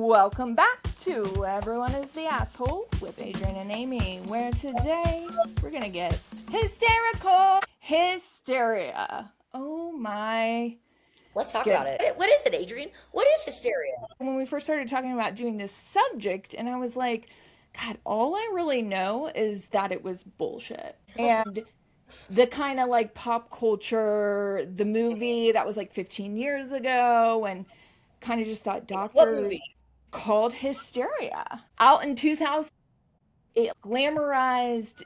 Welcome back to Everyone is the Asshole with Adrienne and Amy, where today we're gonna get hysterical. Hysteria. Oh my. Let's talk Good. about it. What is it, Adrienne? What is hysteria? When we first started talking about doing this subject, and I was like, God, all I really know is that it was bullshit. And the kind of like pop culture, the movie that was like 15 years ago, and kind of just thought What doctors movie? called Hysteria out in 2000. It glamorized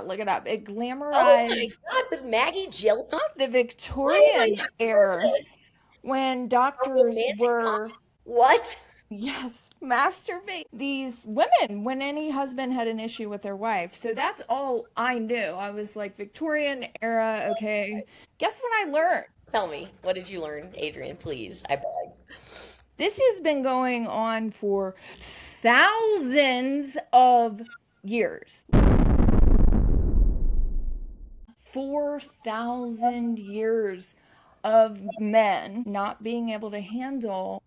look it up. It Oh my glamorized God, with Maggie Gyllenhaal? the Why have I Victorian not heard era of this? when A doctors romantic were, comedy? What? yes, masturbate these women when any husband had an issue with their wife. So that's all I knew. I was like, Victorian era, okay. Guess what I learned? Tell me, what did you learn, Adrienne? Please, I beg. This has been going on for thousands of years. 4,000 years of men not being able to handle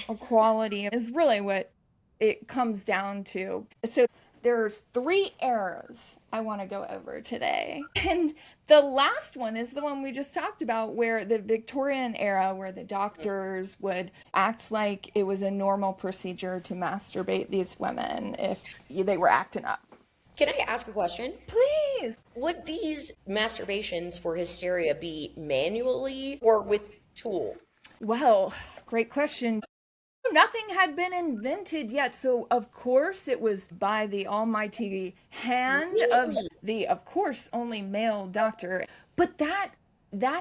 equality is really what it comes down to. So there's three eras I want to go over today. And the last one is the one we just talked about, where the Victorian era, where the doctors would act like it was a normal procedure to masturbate these women if they were acting up. Can I ask a question? Please. Would these masturbations for hysteria be manually or with tool? Well, great question. Nothing had been invented yet, so of course it was by the almighty hand of the, of course, only male doctor. But that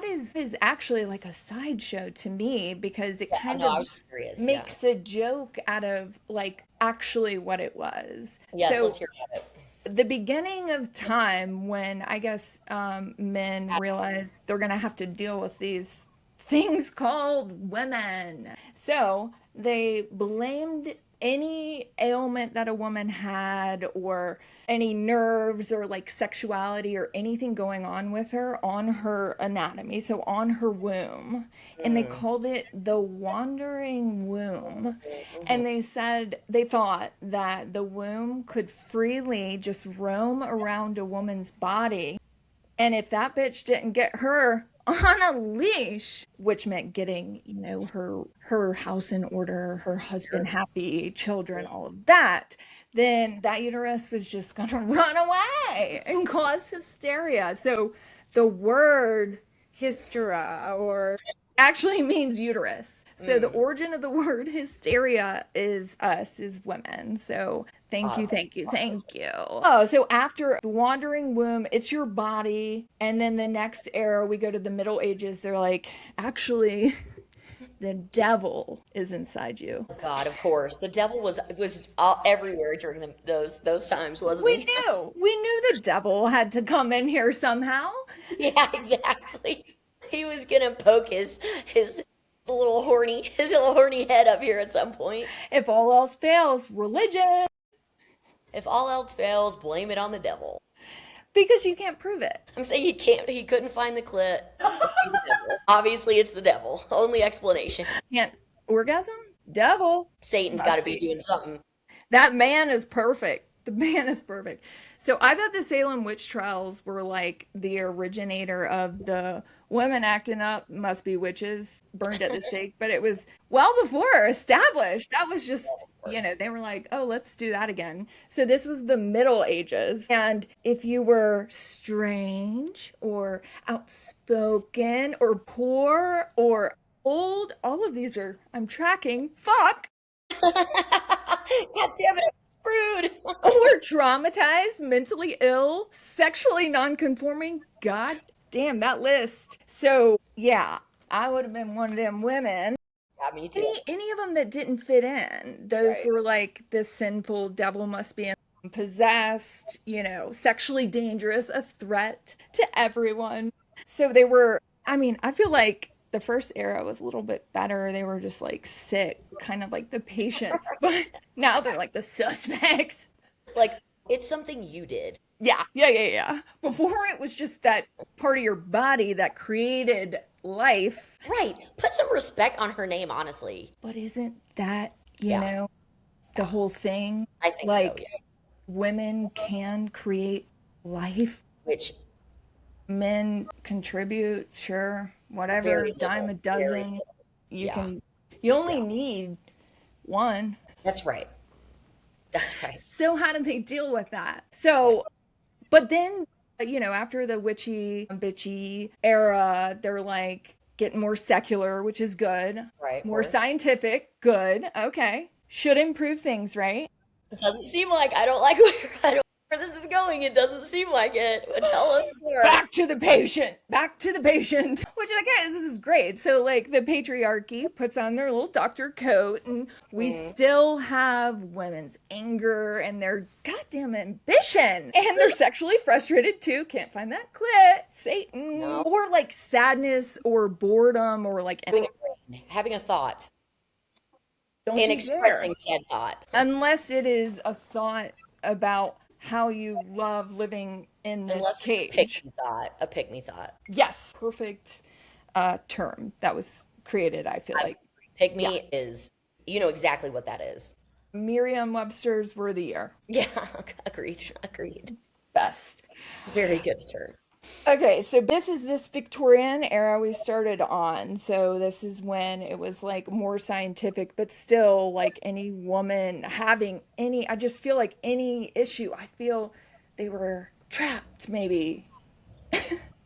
is actually like a sideshow to me, because it Yeah, kind no, I of was just curious. Yeah. makes a joke out of like actually what it was. Yes, let's So hear about it. the beginning of time, when I guess men realize they're gonna have to deal with these things called women. So they blamed any ailment that a woman had, or any nerves or like sexuality or anything going on with her, on her anatomy, so on her womb. And they called it the wandering womb. And they said they thought that the womb could freely just roam around a woman's body, and if that bitch didn't get her on a leash, which meant getting, her house in order, her husband happy, children, all of that, then that uterus was just gonna run away and cause hysteria. So the word hystera, or actually means uterus. So the origin of the word hysteria is us, is women. So thank you, thank you, thank you. Oh, so after the wandering womb, it's your body. And then the next era, we go to the Middle Ages. They're like, actually, the devil is inside you. God, of course. The devil was all, everywhere during those times, wasn't We he? knew. We knew the devil had to come in here somehow. Yeah, exactly. He was gonna poke his little horny head up here at some point. If all else fails, religion. If all else fails, blame it on the devil. Because you can't prove it. I'm saying he couldn't find the clit. Must be the devil. Obviously, it's the devil. Only explanation. Can't orgasm? Devil. Satan's Must got to be be. doing something. That man is perfect. The man is perfect. So I thought the Salem witch trials were like the originator of the women acting up, must be witches, burned at the stake. But it was well before established. That was just, they were like, oh, let's do that again. So this was the Middle Ages. And if you were strange or outspoken or poor or old, all of these are, I'm tracking, fuck. God damn it, I'm screwed. Or traumatized, mentally ill, sexually non-conforming. God damn, that list. So, yeah, I would have been one of them women. Yeah, me too. Any of them that didn't fit in, those Right. were like the sinful devil must be possessed, sexually dangerous, a threat to everyone. So they were, I feel like the first era was a little bit better. They were just like sick, kind of like the patients, but now they're like the suspects. Like, it's something you did. Yeah. Before it was just that part of your body that created life. Right. Put some respect on her name, honestly. But isn't that you Yeah. know, the Yeah. whole thing. I think so. Like, Yes. women can create life, Which men contribute, sure, whatever, very dime little. a Very dozen. little. You Yeah. can, you only Yeah. need one. That's right. That's right. So, how do they deal with that? So, but then, after the witchy, bitchy era, they're like getting more secular, which is good. Right, of More course. scientific, good. Okay. Should improve things, right? It doesn't seem like I don't like where this is going. It doesn't seem like it. But tell us more. Back to the patient, back to the patient. Which I guess this is great. So, like, the patriarchy puts on their little doctor coat, and we Mm. still have women's anger and their goddamn ambition. And they're sexually frustrated too. Can't find that clit. Satan. No. Or like sadness or boredom or like, Having a thought don't and you expressing dare. said thought. Unless it is a thought about how you love living in this Unless it's a cage. pick me thought. A pick me thought. Yes, perfect term that was created, I feel like. Pick Yeah. me is, you know exactly what that is. Merriam-Webster's word of the year. Yeah, agreed. Agreed. Best. Very good term. Okay, so this Victorian era we started on. So this is when it was like more scientific, but still like any woman having any, I just feel like any issue, I feel they were trapped maybe.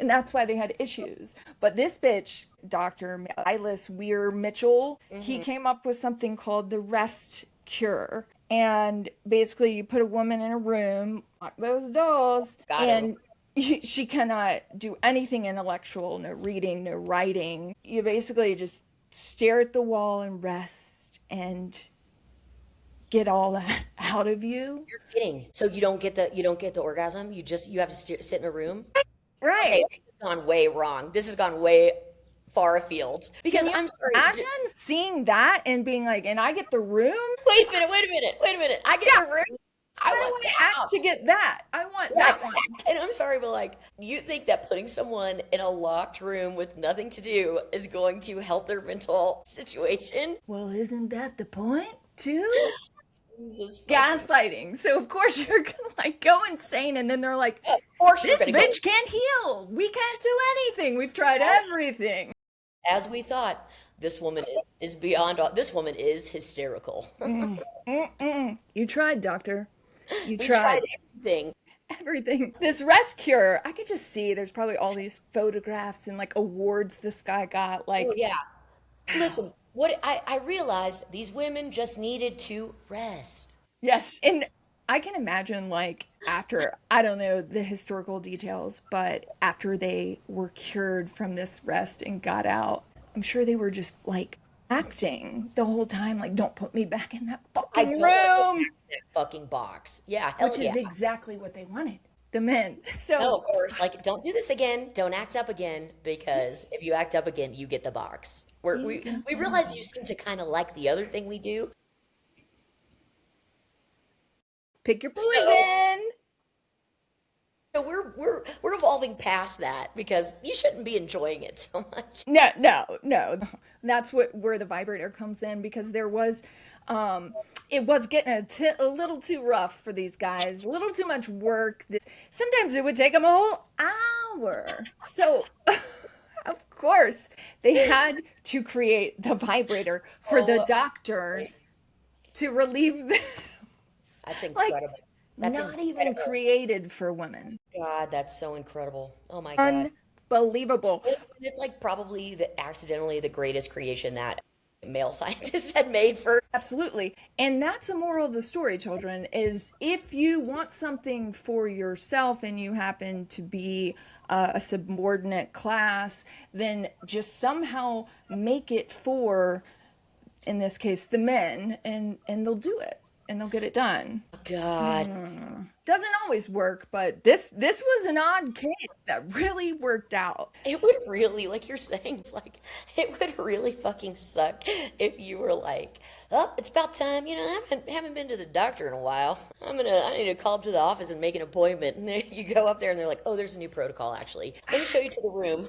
And that's why they had issues. But this bitch, Dr. Silas Weir Mitchell, he came up with something called the rest cure. And basically, you put a woman in a room, lock those doors, Got him. and she cannot do anything intellectual, no reading, no writing. You basically just stare at the wall and rest and get all that out of you. You're kidding. So you don't get the orgasm. You have to sit in a room. Right. Okay, this has gone way wrong. This has gone way far afield. Because Can you I'm sorry. imagine seeing that and being like, and I get the room? Wait a minute. Wait a minute. Wait a minute. I get the room. I How do want I act to get that? I want that one. And I'm sorry, but like, you think that putting someone in a locked room with nothing to do is going to help their mental situation? Well, isn't that the point, too? Jesus Gaslighting. So, of course, you're going to like go insane, and then they're like, Of course you're this gonna go. bitch can't heal. We can't do anything. We've tried everything. As we thought, this woman is beyond all. This woman is hysterical. You tried, doctor. You We tried tried everything. everything. This rest cure, I could just see there's probably all these photographs and like awards this guy got. Like, Oh yeah. Listen, what I realized these women just needed to rest. yes. And I can imagine, like, after, I don't know the historical details, but after they were cured from this rest and got out, I'm sure they were just like acting the whole time, like, don't put me back in that I fucking don't want to room, that fucking box. Yeah, hell which yeah. is exactly what they wanted, the men. No, So, of course. Like, don't do this again. Don't act up again, because if you act up again, you get the box. We realize you seem to kind of like the other thing we do. pick your So, poison. so we're evolving past that because you shouldn't be enjoying it so much. No, no, no. That's where the vibrator comes in, because it was getting a little too rough for these guys, a little too much work. Sometimes it would take them a whole hour. So, of course, they had to create the vibrator for the Oh, doctors to relieve the, that's like, incredible. That's not even incredible. created for women. God, that's so incredible. Oh my God. Unbelievable. It's like probably accidentally the greatest creation that male scientists had made for. Absolutely. And that's a moral of the story, children, is if you want something for yourself and you happen to be a subordinate class, then just somehow make it for, in this case, the men, and they'll do it and they'll get it done. God. Doesn't always work, but this was an odd case that really worked out. It would really, like you're saying, it's like, it would really fucking suck if you were like, oh, it's about time, I haven't been to the doctor in a while. I need to call up to the office and make an appointment. And then you go up there and they're like, oh, there's a new protocol, actually. Let me show you to the room.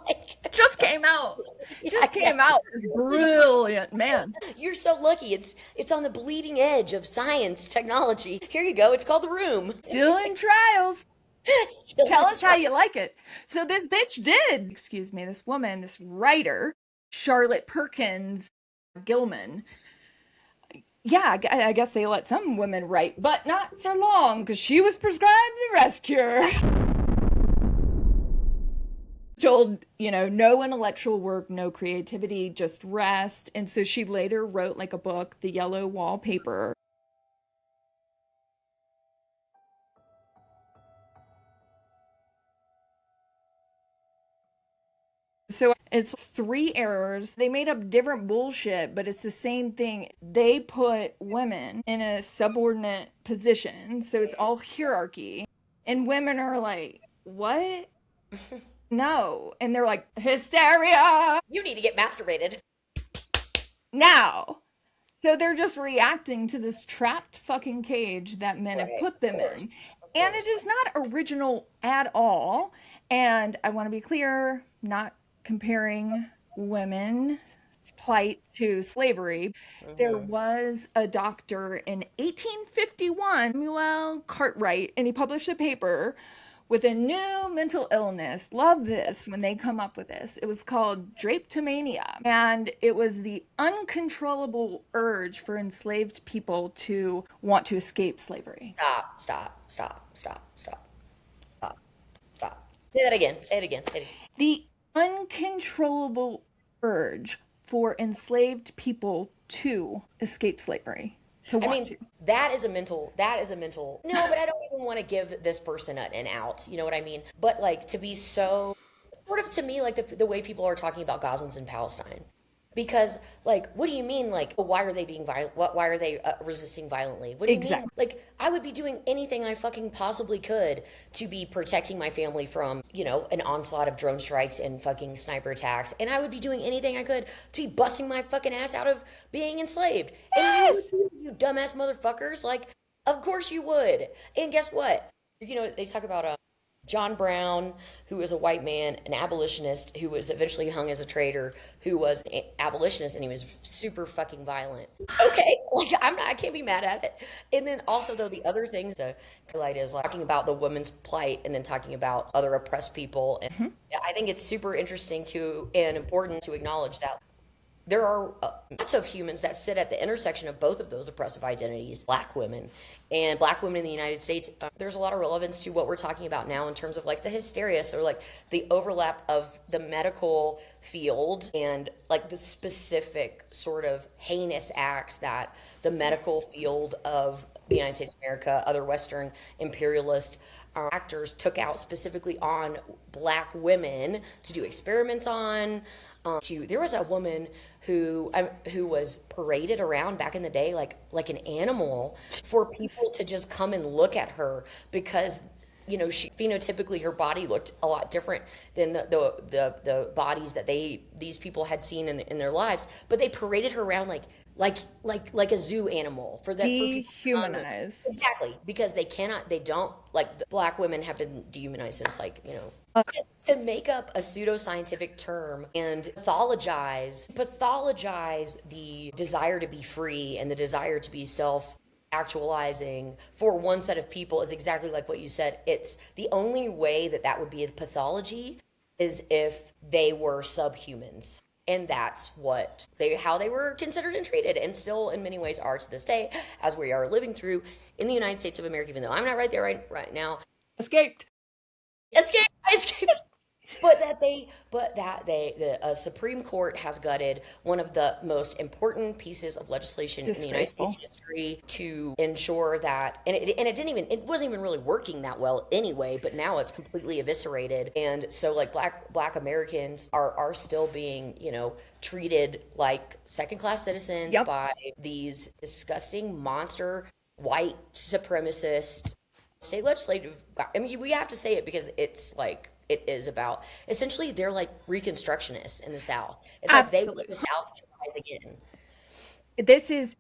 Like, Just came out. Yeah, Just came out. It's brilliant, man. You're so lucky. It's on the bleeding edge of science, technology. Here you go. It's called The Room. Still in trials. Still Tell in us how you like it. So this bitch did, excuse me, this woman, this writer, Charlotte Perkins Gilman. Yeah, I guess they let some women write, but not for long, because she was prescribed the rest cure. Told, no intellectual work, no creativity, just rest. And so she later wrote like a book, The Yellow Wallpaper. So it's 3 errors. They made up different bullshit, but it's the same thing. They put women in a subordinate position. So it's all hierarchy. And women are like, what? No. And they're like, hysteria! You need to get masturbated. Now. So they're just reacting to this trapped fucking cage that men have put them in. And it is not original at all. And I want to be clear, not comparing women's plight to slavery. There was a doctor in 1851, Samuel Cartwright, and he published a paper with a new mental illness. Love this when they come up with this. It was called Drapetomania, and it was the uncontrollable urge for enslaved people to want to escape slavery. Stop. Say that again. Say it again. The uncontrollable urge for enslaved people to escape slavery. That is a mental, no, but I don't even want to give this person an out. You know what I mean? But like to be so, sort of to me, like the way people are talking about Gazans in Palestine. Because, like, what do you mean, like, why are they being violent? Why are they resisting violently? What do you mean? Like, I would be doing anything I fucking possibly could to be protecting my family from, an onslaught of drone strikes and fucking sniper attacks. And I would be doing anything I could to be busting my fucking ass out of being enslaved. Yes! And you dumbass motherfuckers, like, of course you would. And guess what? They talk about John Brown, who was a white man, an abolitionist, who was eventually hung as a traitor, who was an abolitionist, and he was super fucking violent. Okay, like I can't be mad at it. And then also though the other things, the Gaslight is talking about the woman's plight, and then talking about other oppressed people. And I think it's super interesting and important to acknowledge that there are lots of humans that sit at the intersection of both of those oppressive identities, Black women in the United States. There's a lot of relevance to what we're talking about now in terms of like the hysteria, so like the overlap of the medical field and like the specific sort of heinous acts that the medical field of the United States of America, other Western imperialist actors took out specifically on Black women to do experiments on. There was a woman who was paraded around back in the day like an animal for people to just come and look at her because she phenotypically her body looked a lot different than the bodies that these people had seen in their lives, but they paraded her around like a zoo animal for dehumanize. Exactly, because they don't like the Black women have been dehumanized since to make up a pseudoscientific term and pathologize the desire to be free and the desire to be self-actualizing for one set of people is exactly like what you said. It's the only way that would be a pathology is if they were subhumans. And that's how they were considered and treated, and still in many ways are to this day, as we are living through in the United States of America, even though I'm not right there right now. Escaped. But the Supreme Court has gutted one of the most important pieces of legislation in the United States history to ensure that, and it wasn't even really working that well anyway, but now it's completely eviscerated. And so like black Americans are still being, treated like second-class citizens by these disgusting monster white supremacist state legislative. I mean, we have to say it because it's like, it is about essentially they're like Reconstructionists in the South. It's Absolutely. Like they want the South to rise again. This is,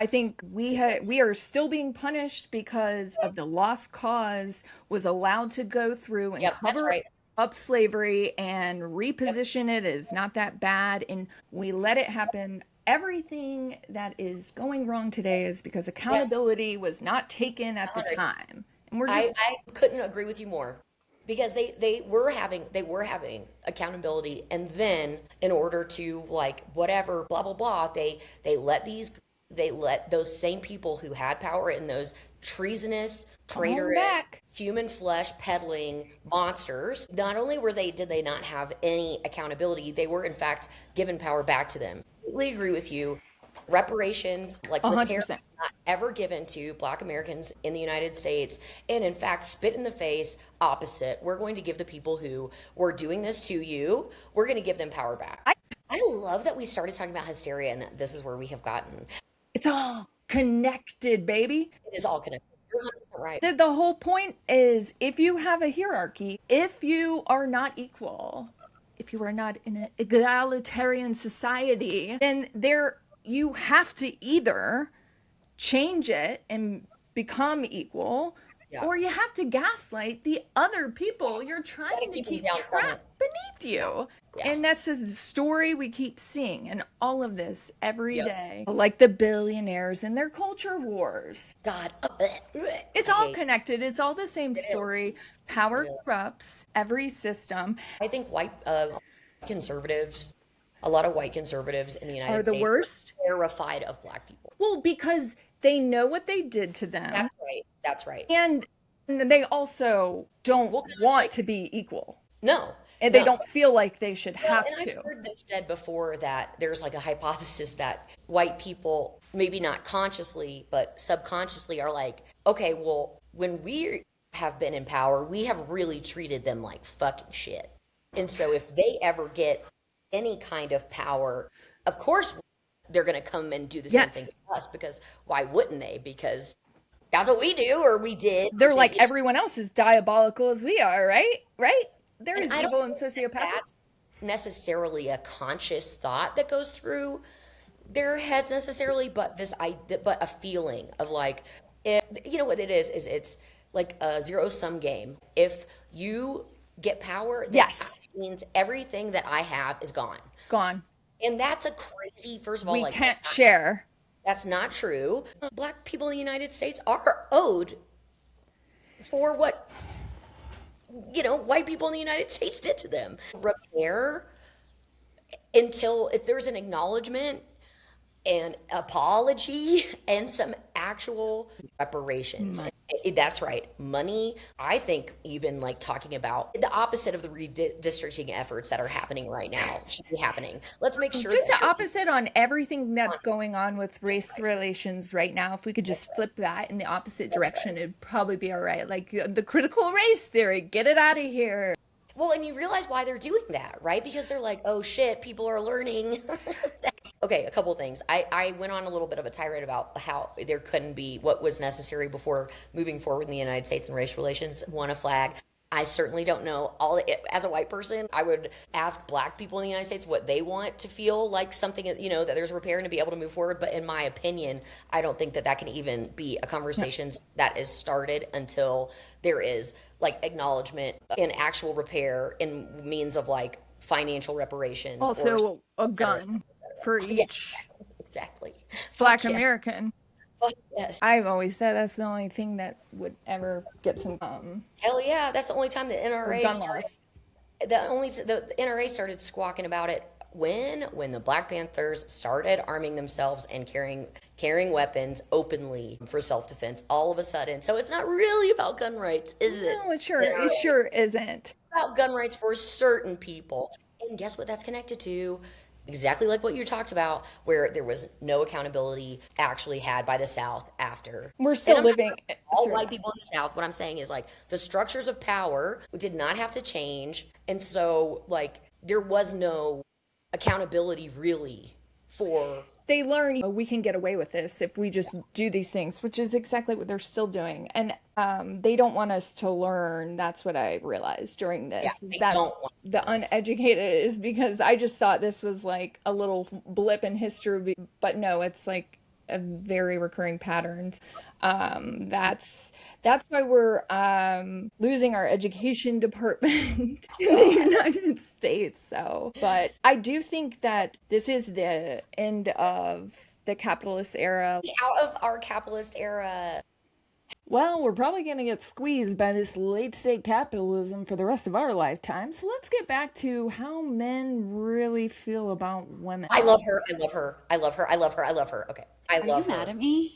I think we are still being punished because of the lost cause was allowed to go through and cover up slavery and reposition it as not that bad, and we let it happen. Everything that is going wrong today is because accountability was not taken at the time. And we're just I couldn't agree with you more because they were having accountability, and then in order to like whatever blah blah blah, they let those same people who had power and those treasonous, traitorous, back. human flesh peddling monsters, not only did they not have any accountability, they were in fact given power back to them. Completely agree with you. Reparations, like repair, 100%. not ever given to Black Americans in the United States, and in fact, spit in the face, opposite. We're going to give the people who were doing this to you, we're going to give them power back. I love that we started talking about hysteria, and that this is where we have gotten. It's all connected, baby. It is all connected. You're 100% right. The whole point is, if you have a hierarchy, if you are not equal, if you are not in an egalitarian society, then you have to either change it and become equal, or you have to gaslight the other people you're trying to keep trapped beneath you. And that's the story we keep seeing in all of this every day. Like the billionaires and their culture wars. God. It's all connected. It's all the same story. Power corrupts every system. I think white conservatives, a lot of white conservatives in the United States are the worst. Are terrified of Black people. Well, because they know what they did to them. That's right. That's right. And they also don't want to be equal. No. And they don't feel like they should have to. I've heard this said before that there's like a hypothesis that white people, maybe not consciously, but subconsciously are like, okay, well, when we have been in power, we have really treated them like fucking shit. And so if they ever get any kind of power, of course they're going to come and do the same thing to us, because why wouldn't they? Because that's what we do, or we did. They're like, everyone else is diabolical as we are, right? Right? There is evil and sociopathic. That's necessarily a conscious thought that goes through their heads necessarily, but a feeling of like, if you know what it is it's like a zero-sum game. If you get power, that means everything that I have is gone. And that's a crazy, first of all, we can't share. That's not true. Black people in the United States are owed for what, white people in the United States did to them. Repair until if there's an acknowledgement and apology and some actual reparations. That's right. Money. I think even like talking about the opposite of the redistricting efforts that are happening right now should be happening. Let's make sure just the opposite on everything that's going on with race relations right now. If we could just flip that in the opposite direction, it'd probably be all right. Like the critical race theory, get it out of here. Well, and you realize why they're doing that, right? Because they're like, oh shit, people are learning. Okay, a couple of ththings. I went on a little bit of a tirade about how there couldn't be what was necessary before moving forward in the United States and race relations. One, a flag. I certainly don't know. As a white person, I would ask Black people in the United States what they want to feel like something, that there's repair and to be able to move forward. But in my opinion, I don't think that can even be a conversation that is started until there is like acknowledgement and actual repair in means of like financial reparations. Also, a gun for each exactly Black American. Yes. I've always said that's the only thing that would ever get some hell yeah, that's the only time the NRA gun laws. The NRA started squawking about it when the Black Panthers started arming themselves and carrying weapons openly for self-defense all of a sudden. So it's not really about gun rights, is it? No, it sure isn't. It's about gun rights for certain people. And guess what that's connected to? Exactly like what you talked about, where there was no accountability actually had by the South after. We're still living. All white people in the South, what I'm saying is like the structures of power did not have to change. And so like there was no accountability really for. They learn we can get away with this if we just do these things, which is exactly what they're still doing. And they don't want us to learn. That's what I realized during this. The uneducated is because I just thought this was like a little blip in history. But no, it's like a very recurring patterns. That's why we're losing our education department in the United States. So, but I do think that this is the end of the capitalist era. Out of our capitalist era. Well, we're probably going to get squeezed by this late state capitalism for the rest of our lifetime. So let's get back to how men really feel about women. I love her. I love her. I love her. I love her. I love her. Okay. I love her. Are you mad at me?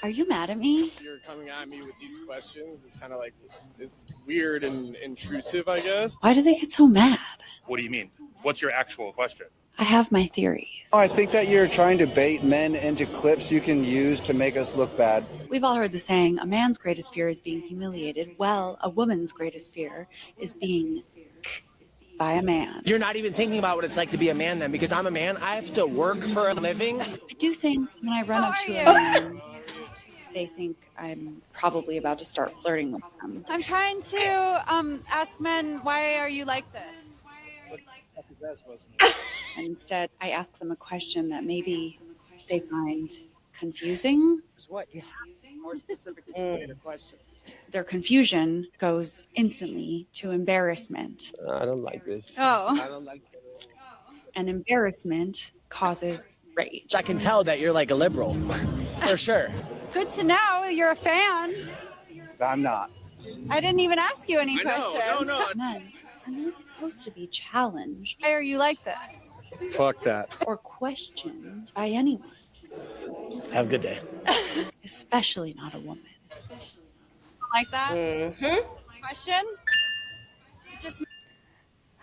Are you mad at me? You're coming at me with these questions. It's kind of like, it's weird and intrusive, I guess. Why do they get so mad? What do you mean? What's your actual question? I have my theories. I think that you're trying to bait men into clips you can use to make us look bad. We've all heard the saying, a man's greatest fear is being humiliated. Well, a woman's greatest fear is being by a man. You're not even thinking about what it's like to be a man then, because I'm a man. I have to work for a living. I do think when I run up to a man, they think I'm probably about to start flirting with them. I'm trying to ask men, why are you like this? What is that supposed to mean? And instead, I ask them a question that maybe they find confusing. What? Yeah. More specifically, the question. Their confusion goes instantly to embarrassment. I don't like this. Oh. I don't like this. And embarrassment causes rage. I can tell that you're like a liberal, for sure. Good to know you're a fan. I'm not. I didn't even ask you any I know, questions. no. Men are not supposed to be challenged Why are you like this? Fuck that. or questioned by anyone, Have a good day. especially not a woman. Like that? Mm-hmm. Question? Just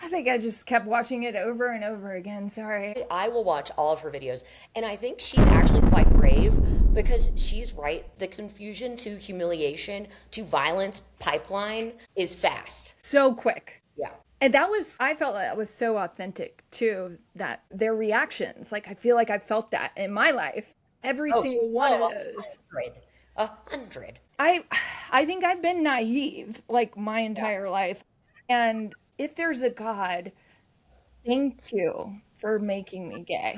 I think I just kept watching it over and over again. Sorry. I will watch all of her videos, and I think she's actually quite brave because she's right. The confusion to humiliation to violence pipeline is fast. So quick. Yeah. And I felt that was so authentic too, that their reactions, like I feel like I felt that in my life. Every single one of those. 100. I think I've been naive like my entire life. And if there's a God, thank you for making me gay.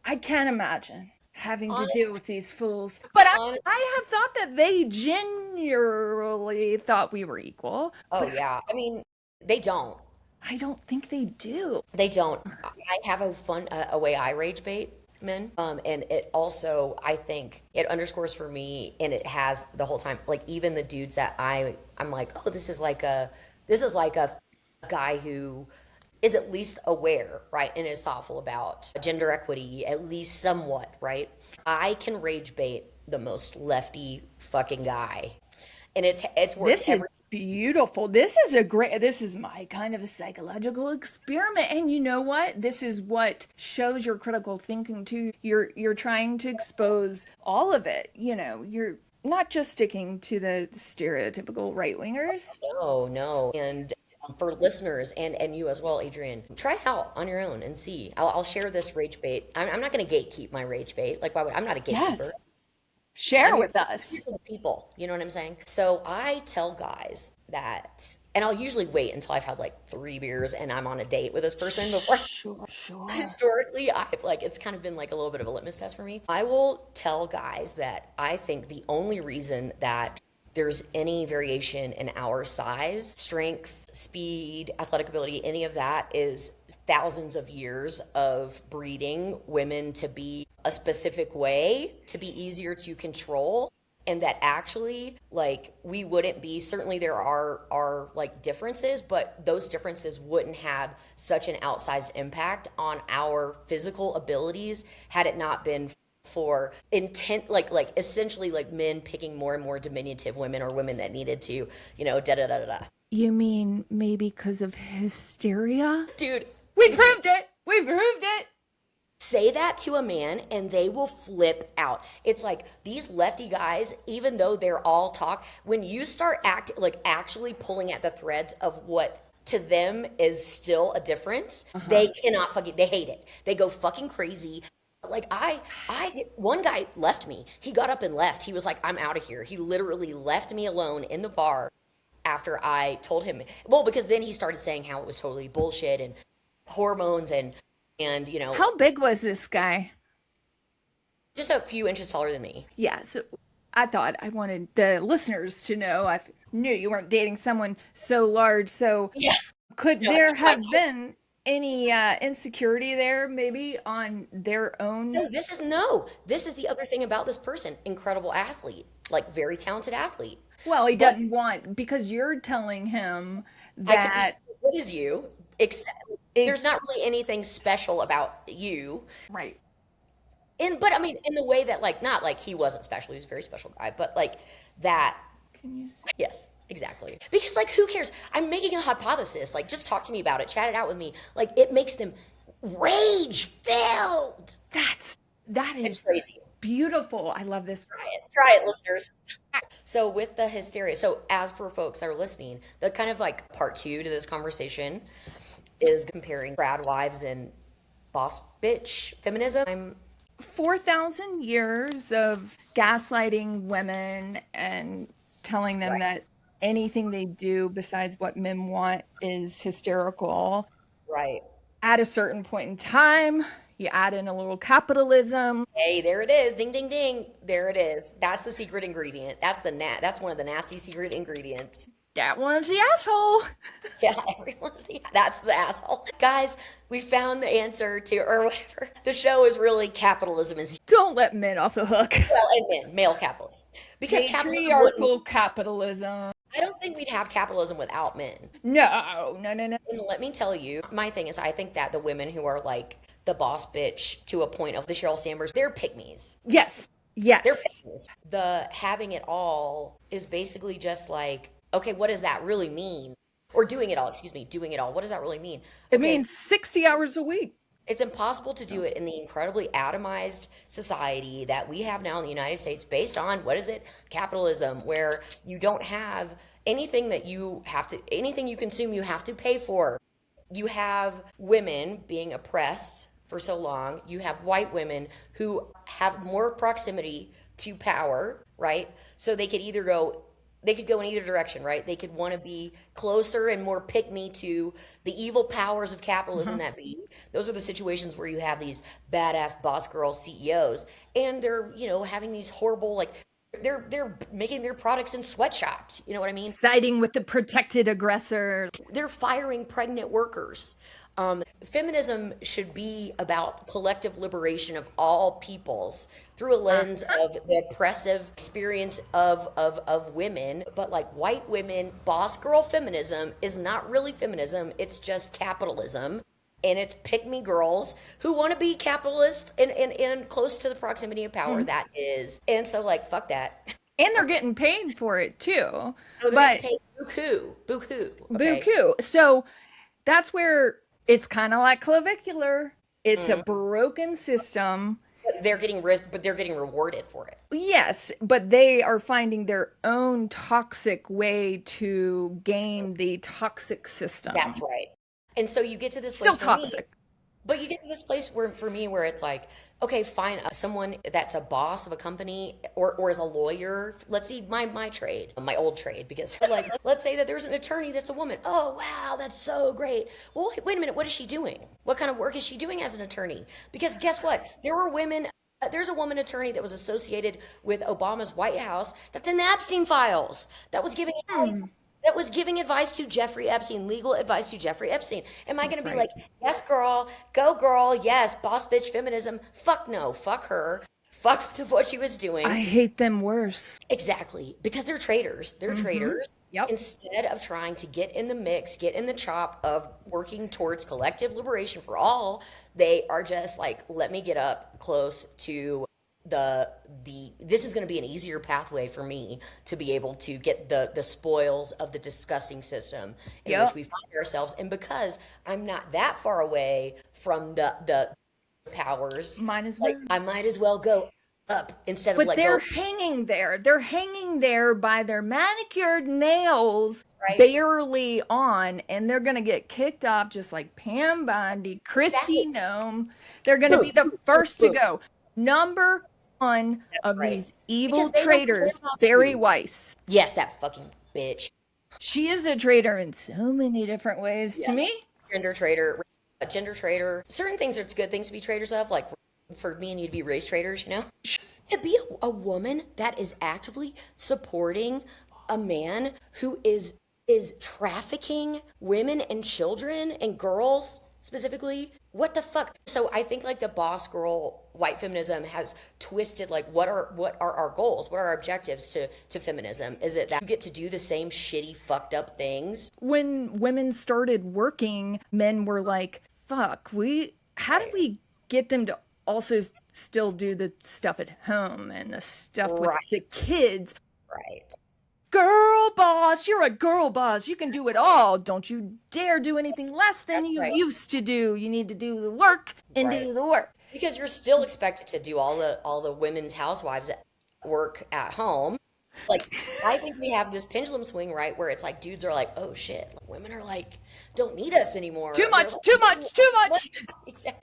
I can't imagine having to deal with these fools. But I have thought that they genuinely thought we were equal. Oh, yeah. I mean, they don't. I don't think they do. They don't. I have a way I rage bait men. And it also, I think it underscores for me, and it has the whole time, like even the dudes that I'm like, oh, this is like a guy who is at least aware, right? And is thoughtful about gender equity, at least somewhat, right? I can rage bait the most lefty fucking guy. And it's worked. This is beautiful. This is my kind of a psychological experiment. And you know what? This is what shows your critical thinking too. You're trying to expose all of it. You know, you're not just sticking to the stereotypical right-wingers. No. And for listeners and you as well, Adrienne, try it out on your own and see. I'll share this rage bait. I'm not going to gatekeep my rage bait. Like, why would I'm not a gatekeeper. Yes. Share with us. For the people, you know what I'm saying? So I tell guys that, and I'll usually wait until I've had like 3 beers and I'm on a date with this person before. Sure. Historically, it's kind of been like a little bit of a litmus test for me. I will tell guys that I think the only reason that there's any variation in our size, strength, speed, athletic ability, any of that is thousands of years of breeding women to be a specific way, to be easier to control. And that actually, like, we wouldn't be, certainly there are like differences, but those differences wouldn't have such an outsized impact on our physical abilities had it not been for intent, like essentially like men picking more and more diminutive women or women that needed to, da-da-da-da-da. You mean maybe because of hysteria? Dude. We proved it! Say that to a man and they will flip out. It's like these lefty guys, even though they're all talk, when you start actually pulling at the threads of what to them is still a difference, they cannot they hate it. They go fucking crazy. Like one guy left me. He got up and left. He was like, I'm out of here. He literally left me alone in the bar after I told him. Well, because then he started saying how it was totally bullshit and hormones and And, How big was this guy? just a few inches taller than me. Yeah, so I wanted the listeners to know. I knew you weren't dating someone so large. So Yeah. could No, there have been any insecurity there, maybe on their own? No, this is the other thing about this person. Incredible athlete, like very talented athlete. Well, he But doesn't want, because you're telling him I could be that as good as you, except there's it's not really anything special about you. right. But I mean, in the way that, like, not like he wasn't special, he was a very special guy, but like that. Can you say? Yes, exactly. Because, like, who cares? I'm making a hypothesis. Like, just talk to me about it. Chat it out with me. Like, it makes them rage filled. That It's is crazy. beautiful. I love this. Try it, listeners. So with the hysteria, so as for folks that are listening, the kind of like part 2 to this conversation is comparing trad wives and boss bitch feminism. 4,000 years of gaslighting women and telling them Right. that anything they do besides what men want is hysterical. Right. At a certain point in time, you add in a little capitalism. Hey, there it is. Ding, ding, ding. There it is. That's the secret ingredient. That's one of the nasty secret ingredients. That one's the asshole. Yeah, that's the asshole. Guys, we found the answer to, or whatever. The show is really capitalism is, Don't let men off the hook. well, and men, male capitalists. Because capitalism Patriarchal capitalism. I don't think we'd have capitalism without men. No. And let me tell you, my thing is I think that the women who are like the boss bitch to a point of the Sheryl Sandbergs, they're picmies. Yes. They're picmies. The having it all is basically just like, okay, what does that really mean? Or doing it all, doing it all. What does that really mean? It Okay, means 60 hours a week. it's impossible to do it in the incredibly atomized society that we have now in the United States based on, what is it? Capitalism, where you don't have anything anything you consume, you have to pay for. You have women being oppressed for so long. You have white women who have more proximity to power, right? So they could go in either direction, right? They could want to be closer and more pick me to the evil powers of capitalism that be. Those are the situations where you have these badass boss girl CEOs, and they're, having these horrible, like, they're making their products in sweatshops. You know what I mean? Siding with the protected aggressor. They're firing pregnant workers. Feminism should be about collective liberation of all peoples through a lens of the oppressive experience of women. But like white women, boss girl feminism is not really feminism. It's just capitalism. And it's pick me girls who want to be capitalist and close to the proximity of power that is. And so, like, fuck that. And they're getting paid for it too. Oh, they're But getting paid buku. Okay? buku. So that's where it's kind of like clavicular. It's a broken system. But they're getting rewarded for it. Yes, but they are finding their own toxic way to game the toxic system. That's right. And so you get to this Still place for me, toxic. but you get to this place where, for me, where it's like, okay, fine, someone that's a boss of a company or is a lawyer. Let's see my trade, my old trade, because like, let's say that there's an attorney that's a woman. Oh, wow, that's so great. Well, wait a minute, what is she doing? What kind of work is she doing as an attorney? Because guess what? There were women. There's a woman attorney that was associated with Obama's White House that's in the Epstein files that was giving advice. That was giving advice to Jeffrey Epstein, legal advice to Jeffrey Epstein. Am I going to be like, yes, girl, go girl, yes, boss bitch feminism? Fuck no, fuck her, fuck what she was doing. I hate them worse. Exactly, because they're traitors. They're traitors. Yep. Instead of trying to get in the mix, get in the chop of working towards collective liberation for all, they are just like, let me get up close to this is going to be an easier pathway for me to be able to get the spoils of the disgusting system in which we find ourselves. And because I'm not that far away from the powers, I might as well go up instead of But they're hanging there. They're hanging there by their manicured nails, barely on, and they're going to get kicked off just like Pam Bondi, Christy Nome. They're going to be the first to go. Number one of these evil traitors, Barry Weiss. Yes, that fucking bitch. She is a traitor in so many different ways to me. Gender traitor, gender trader. Certain things it's good things to be traders of, like for me and you to be race traders, you know? To be a woman that is actively supporting a man who is trafficking women and children and girls specifically. What the fuck? So I think like the boss girl white feminism has twisted like what are our goals? What are our objectives to feminism? Is it that you get to do the same shitty fucked up things? When women started working, men were like, fuck, how do we get them to also still do the stuff at home and the stuff with the kids? Right. Girl boss, you're a girl boss. You can do it all. Don't you dare do anything less than you used to do. You need to do the work and do the work. Because you're still expected to do all the women's housewives work at home. Like, I think we have this pendulum swing, right, where it's like dudes are like, oh shit, women are like, don't need us anymore. Too much.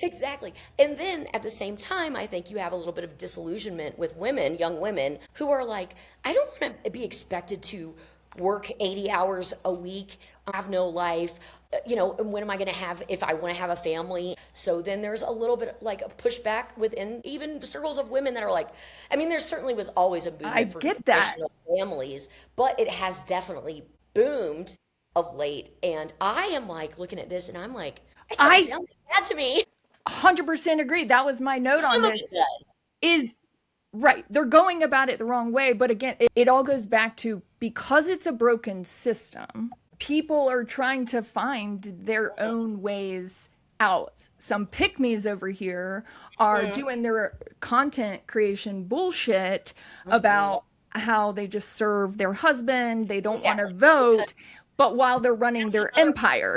Exactly. And then at the same time, I think you have a little bit of disillusionment with women, young women, who are like, I don't want to be expected to work 80 hours a week, have no life. You know, when am I going to have, if I want to have a family? So then there's a little bit like a pushback within even circles of women that are like, I mean, there certainly was always a movement for traditional families, but it has definitely boomed of late. And I am like looking at this and I'm like, it doesn't sound bad to me. 100% agree. That was my note on this. Is right. They're going about it the wrong way. But again, it all goes back to because it's a broken system, people are trying to find their own ways out. Some pick-me's over here are doing their content creation bullshit about how they just serve their husband, they don't want to vote, but while they're running their empire.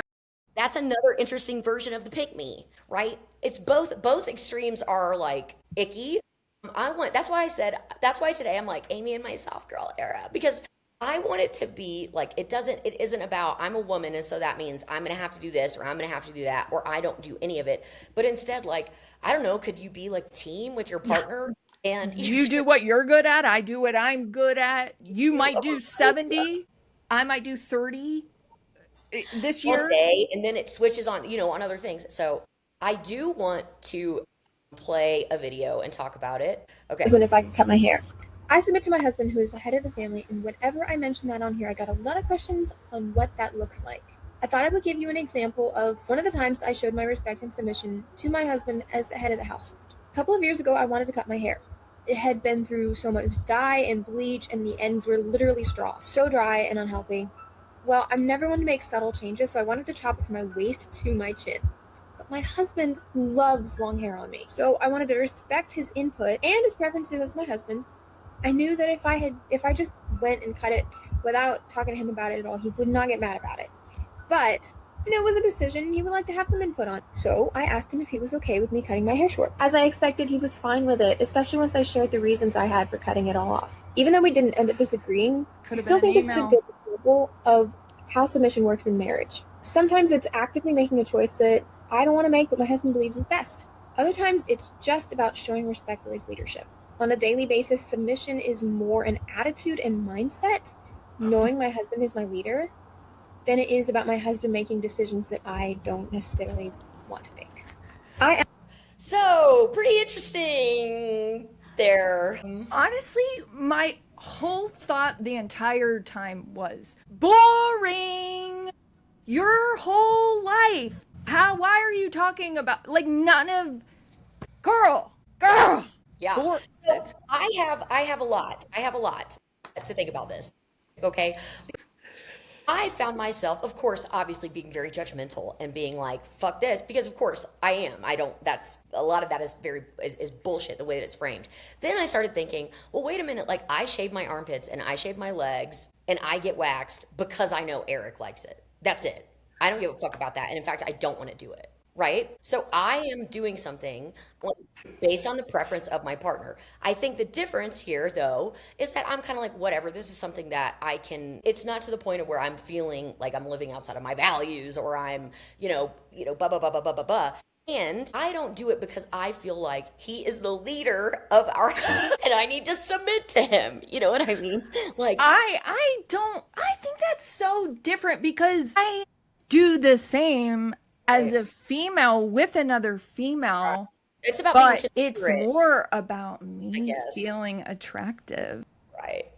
That's another interesting version of the pick-me, right? It's both extremes are like icky. That's why today I'm like Amy in my soft girl era, because I want it to be like, it isn't about I'm a woman and so that means I'm going to have to do this or I'm going to have to do that or I don't do any of it. But instead, like, I don't know, could you be like team with your partner and you do what you're good at, I do what I'm good at. You might do 70, I might do 30 this year. One day, and then it switches on, on other things. So I do want to play a video and talk about it. Okay. If I could cut my hair. I submit to my husband, who is the head of the family, and whenever I mention that on here, I got a lot of questions on what that looks like. I thought I would give you an example of one of the times I showed my respect and submission to my husband as the head of the household. A couple of years ago, I wanted to cut my hair. It had been through so much dye and bleach, and the ends were literally straw, so dry and unhealthy. Well, I'm never one to make subtle changes, so I wanted to chop it from my waist to my chin. But my husband loves long hair on me, so I wanted to respect his input and his preferences as my husband. I knew that if I just went and cut it without talking to him about it at all, he would not get mad about it. But, it was a decision he would like to have some input on. So I asked him if he was okay with me cutting my hair short. As I expected, he was fine with it, especially once I shared the reasons I had for cutting it all off. Even though we didn't end up disagreeing, I still think this is a good example of how submission works in marriage. Sometimes it's actively making a choice that I don't want to make, but my husband believes is best. Other times it's just about showing respect for his leadership. On a daily basis, submission is more an attitude and mindset, knowing my husband is my leader, than it is about my husband making decisions that I don't necessarily want to make. So, pretty interesting there. Honestly, my whole thought the entire time was boring. Your whole life. Why are you talking about, like, none of, girl. Yeah. So I have a lot to think about this. Okay. I found myself, of course, obviously being very judgmental and being like, fuck this, because of course I am. That's a lot of that is bullshit the way that it's framed. Then I started thinking, well, wait a minute, like I shave my armpits and I shave my legs and I get waxed because I know Eric likes it. That's it. I don't give a fuck about that. And in fact, I don't want to do it. Right? So I am doing something based on the preference of my partner. I think the difference here, though, is that I'm kind of like, whatever, this is something that I can, it's not to the point of where I'm feeling like I'm living outside of my values or I'm, blah. And I don't do it because I feel like he is the leader of our house and I need to submit to him. You know what I mean? Like, I think that's so different because I do the same as a female with another female, It's about being but it's considerate, more about I me guess. feeling attractive. Right.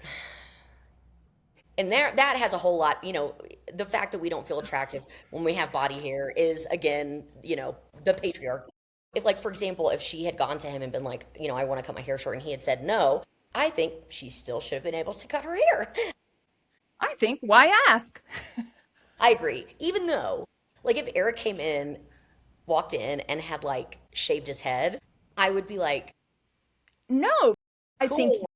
And that has a whole lot, the fact that we don't feel attractive when we have body hair is, again, the patriarchy. If, like, for example, if she had gone to him and been like, I want to cut my hair short, and he had said no, I think she still should have been able to cut her hair. I think, why ask? I agree. Even though, like, if Eric walked in and had, like, shaved his head, I would be like, No, I think cool.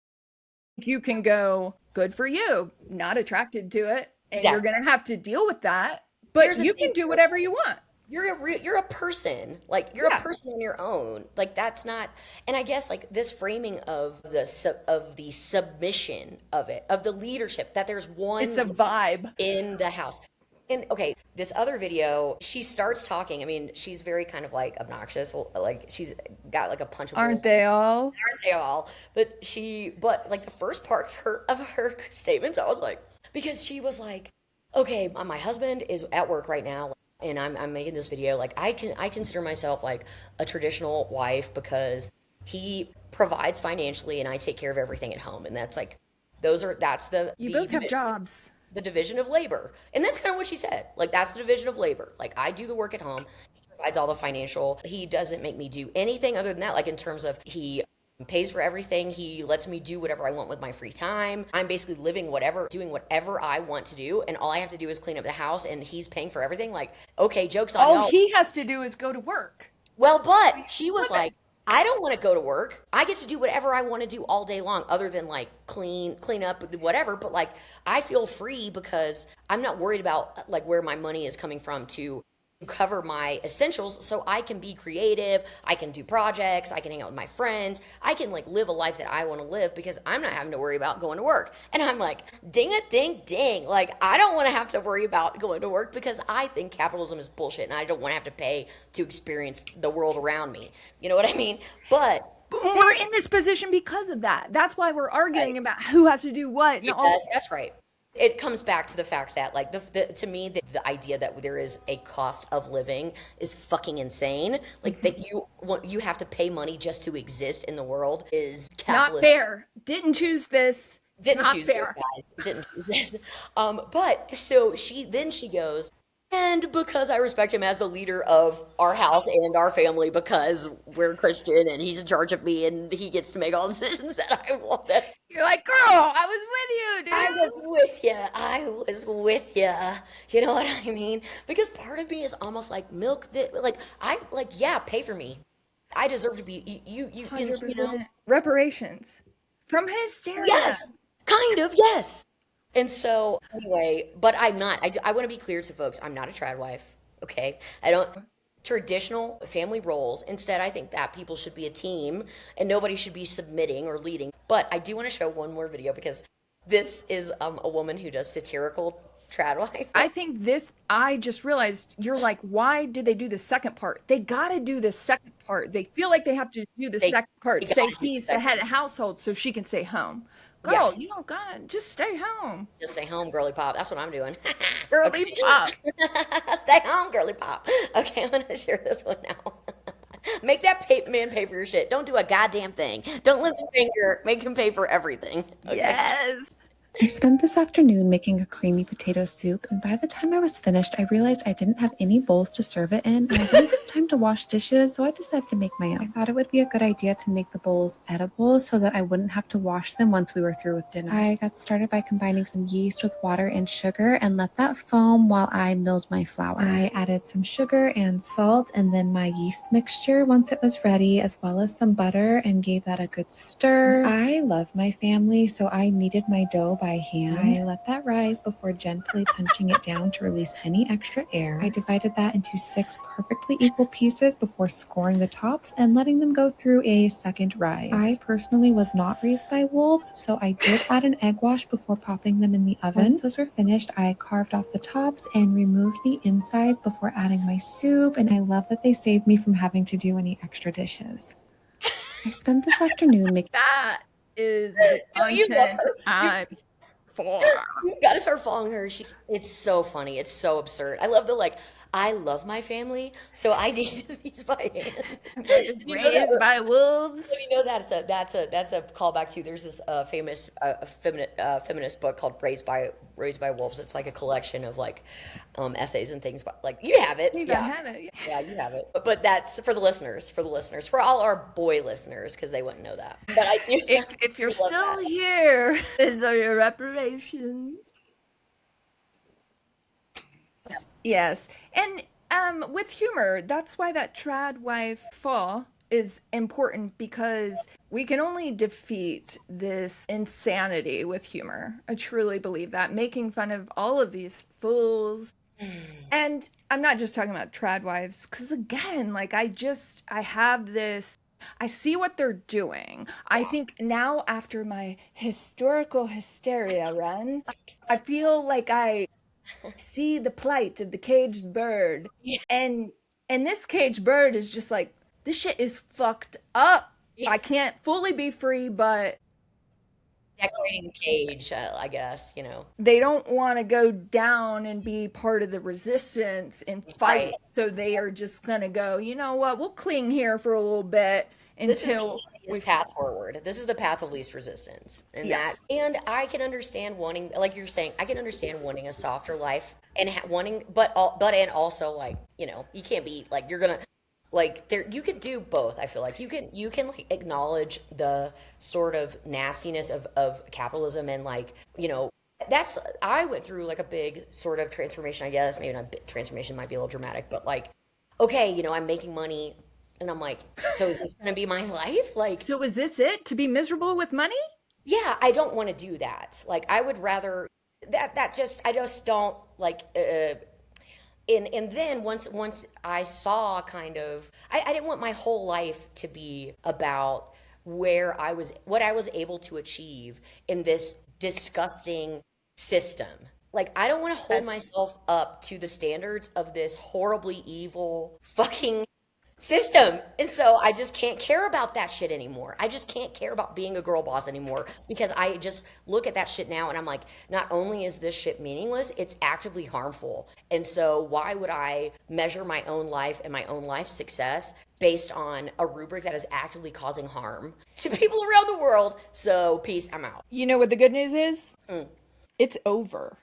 you can go, good for you, not attracted to it, and Exactly. you're going to have to deal with that, but Here's the you can thing, do though. whatever you want. You're a person. Like, you're Yeah. a person on your own. Like, that's not. And I guess, like, this framing of the submission of it, of the leadership, that there's one It's a vibe. in the house. And okay, this other video, she starts talking. I mean, she's very kind of, like, obnoxious. Like, she's got, like, a punchable. Aren't they all? Aren't they all? But like, the first part of her statements, I was like, because she was like, okay, my husband is at work right now, and I'm making this video. Like, I consider myself, like, a traditional wife because he provides financially and I take care of everything at home. And that's, like, that's the You both have jobs. the division of labor. And that's kind of what she said. Like, that's the division of labor. Like, I do the work at home. He provides all the financial. He doesn't make me do anything other than that. Like, in terms of, he pays for everything. He lets me do whatever I want with my free time. I'm basically doing whatever I want to do. And all I have to do is clean up the house, and he's paying for everything. Like, okay, joke's on y'all. All he has to do is go to work. Well, but she was like, I don't want to go to work. I get to do whatever I want to do all day long, other than, like, clean up, whatever. But, like, I feel free because I'm not worried about, like, where my money is coming from to cover my essentials, so I can be creative, I can do projects, I can hang out with my friends, I can, like, live a life that I want to live because I'm not having to worry about going to work. And I'm like, ding a ding ding. Like, I don't want to have to worry about going to work because I think capitalism is bullshit and I don't want to have to pay to experience the world around me. You know what I mean? But we're in this position because of that. That's why we're arguing about who has to do what. Yes, that's right. It comes back to the fact that, like, to me, the idea that there is a cost of living is fucking insane. Like, that you have to pay money just to exist in the world is capitalism. Not fair. Didn't choose this. Didn't Not choose fair. this, guys. Didn't choose this. But so she goes, and because I respect him as the leader of our house and our family because we're Christian and he's in charge of me and he gets to make all the decisions that I want. You're like, girl, I was with you, dude. I was with you. You know what I mean? Because part of me is almost like, yeah, pay for me. I deserve to be, you 100%. Reparations. From Hysteria. Yes, kind of, yes. And so, anyway, but I'm not. I want to be clear to folks. I'm not a tradwife, okay? I don't traditional family roles. Instead, I think that people should be a team and nobody should be submitting or leading. But I do want to show one more video because this is a woman who does satirical tradwife. I just realized, you're like, why did they do the second part? They got to do the second part. They feel like they have to do the second part. Say he's the head of household so she can stay home. Girl, you don't gotta, just stay home. Just stay home, girly pop. That's what I'm doing. Girly pop. Stay home, girly pop. Okay, I'm gonna share this one now. Make that man pay for your shit. Don't do a goddamn thing. Don't lift your finger. Make him pay for everything. Okay? Yes. I spent this afternoon making a creamy potato soup, and by the time I was finished, I realized I didn't have any bowls to serve it in, and I didn't have time to wash dishes, so I decided to make my own. I thought it would be a good idea to make the bowls edible so that I wouldn't have to wash them once we were through with dinner. I got started by combining some yeast with water and sugar and let that foam while I milled my flour. I added some sugar and salt and then my yeast mixture once it was ready, as well as some butter, and gave that a good stir. I love my family, so I kneaded my dough by hand. I let that rise before gently punching it down to release any extra air. I divided that into 6 perfectly equal pieces before scoring the tops and letting them go through a second rise. I personally was not raised by wolves, so I did add an egg wash before popping them in the oven. Once those were finished, I carved off the tops and removed the insides before adding my soup, and I love that they saved me from having to do any extra dishes. I spent this afternoon making... That is the content I'm for. You gotta start following her. It's so funny. It's so absurd. I love the, like, I love my family, so I need these by hand. Raised by wolves. So that's a callback to, there's this famous feminist book called Raised by Wolves. It's like a collection of like essays and things, but like you have it. I have it. Yeah, you have it. But that's for the listeners, for all our boy listeners, because they wouldn't know that. But I do. If you're still here, these are your reparations. Yes. And with humor, that's why that tradwife fall is important, because we can only defeat this insanity with humor. I truly believe that. Making fun of all of these fools. And I'm not just talking about tradwives, because again, like I have this, I see what they're doing. I think now, after my historical hysteria run, I feel like I see the plight of the caged bird. And this caged bird is just like, this shit is fucked up. I can't fully be free, but Decorating the cage, I guess, they don't want to go down and be part of the resistance and fight. Right. So they are just going to go, you know what, we'll cling here for a little bit This is until the easiest path forward. This is the path of least resistance. And Yes. and I can understand wanting, like you're saying, I can understand wanting a softer life and wanting, but and also like, you can't be like, you're gonna, like there, you can do both. I feel like you can like acknowledge the sort of nastiness of capitalism, and like, that's, I went through like a big sort of transformation, I guess. Maybe not, transformation might be a little dramatic, but like, okay, I'm making money, and I'm like, so is this gonna be my life? Like, So is this it? To be miserable with money? yeah, I don't want to do that. Like, I would rather I just don't like, and then once I saw kind of, I didn't want my whole life to be about what I was able to achieve in this disgusting system. Like, I don't want to hold myself up to the standards of this horribly evil fucking system. And so I just can't care about that shit anymore. I just can't care about being a girl boss anymore, because I just look at that shit now and I'm like, not only is this shit meaningless, it's actively harmful. And so why would I measure my own life and my own life success based on a rubric that is actively causing harm to people around the world? So peace, I'm out. You know what the good news is? It's over.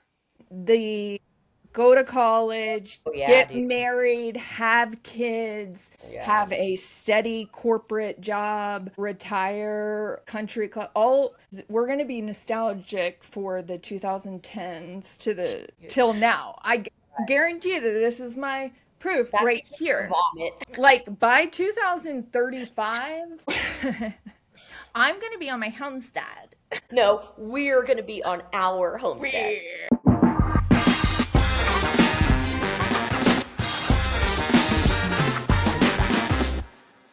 Go to college, get married, have kids, have a steady corporate job, retire, country club. We're going to be nostalgic for the 2010s till now. I guarantee that this is my proof right here. Vomit. Like, by 2035, I'm going to be on my homestead. No, we're going to be on our homestead.